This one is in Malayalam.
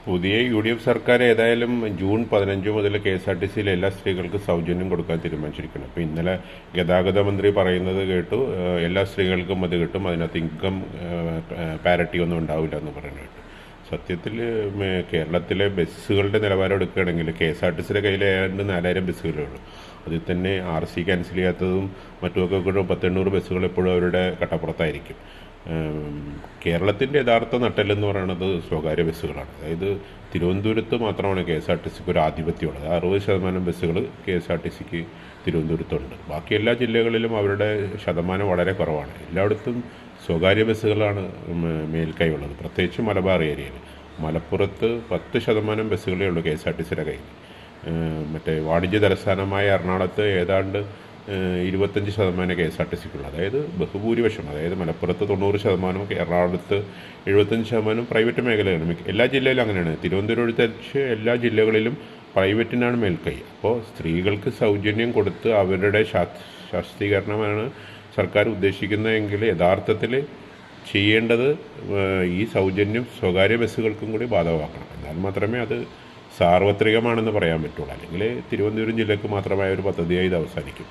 പുതിയ യു.ഡി.എഫ് സർക്കാർ ഏതായാലും ജൂൺ 15 മുതൽ KSRTCയിലെ എല്ലാ സ്ത്രീകൾക്കും സൗജന്യം കൊടുക്കാൻ തീരുമാനിച്ചിരിക്കണം. അപ്പോൾ ഇന്നലെ ഗതാഗത മന്ത്രി പറയുന്നത് കേട്ടു, എല്ലാ സ്ത്രീകൾക്കും അത് കിട്ടും, അതിനകത്ത് ഇൻകം പാരിറ്റി ഒന്നും ഉണ്ടാവില്ല എന്ന് പറയുന്നത് കേട്ടു. സത്യത്തിൽ കേരളത്തിലെ ബസ്സുകളുടെ നിലവാരം എടുക്കുകയാണെങ്കിൽ KSRTCയുടെ കയ്യിൽ ഏതാണ്ട് 4000 ബസ്സുകളേ ഉള്ളൂ. അതിൽ തന്നെ RC ക്യാൻസൽ ചെയ്യാത്തതും മറ്റുമൊക്കെ കൂടെ 800 ബസ്സുകൾ എപ്പോഴും അവരുടെ കട്ടപ്പുറത്തായിരിക്കും. കേരളത്തിൻ്റെ യഥാർത്ഥ നട്ടെല്ലെന്ന് പറയുന്നത് സ്വകാര്യ ബസ്സുകളാണ്. അതായത് തിരുവനന്തപുരത്ത് മാത്രമാണ് KSRTCക്ക് ഒരു ആധിപത്യമുള്ളത്. 60% ബസ്സുകൾ KSRTCക്ക് തിരുവനന്തപുരത്തുണ്ട്. ബാക്കി എല്ലാ ജില്ലകളിലും അവരുടെ ശതമാനം വളരെ കുറവാണ്. എല്ലായിടത്തും സ്വകാര്യ ബസ്സുകളാണ് മേൽക്കൈയുള്ളത്, പ്രത്യേകിച്ച് മലബാർ ഏരിയയിൽ. മലപ്പുറത്ത് 10% ബസ്സുകളേ ഉള്ളൂ KSRTCയുടെ കയ്യിൽ. മറ്റേ വാണിജ്യ തലസ്ഥാനമായ എറണാകുളത്ത് ഏതാണ്ട് 25% KSRTCക്കുള്ളൂ. അതായത് ബഹുഭൂരിപക്ഷം, അതായത് മലപ്പുറത്ത് 90%, എറണാകുളത്ത് 75% പ്രൈവറ്റ് മേഖലയാണ്. എല്ലാ ജില്ലയിലും അങ്ങനെയാണ്. തിരുവനന്തപുരത്ത് എല്ലാ ജില്ലകളിലും പ്രൈവറ്റിനാണ് മേൽക്കൈ. അപ്പോൾ സ്ത്രീകൾക്ക് സൗജന്യം കൊടുത്ത് അവരുടെ ശാക്തീകരണമാണ് സർക്കാർ ഉദ്ദേശിക്കുന്നതെങ്കിൽ യഥാർത്ഥത്തിൽ ചെയ്യേണ്ടത് ഈ സൗജന്യം സ്വകാര്യ ബസ്സുകൾക്കും കൂടി ബാധകമാക്കണം. എന്നാൽ മാത്രമേ അത് സാർവത്രികമാണെന്ന് പറയാൻ പറ്റുള്ളൂ. അല്ലെങ്കിൽ തിരുവനന്തപുരം ജില്ലയ്ക്ക് മാത്രമായ ഒരു പദ്ധതിയായി ഇത് അവസാനിക്കും.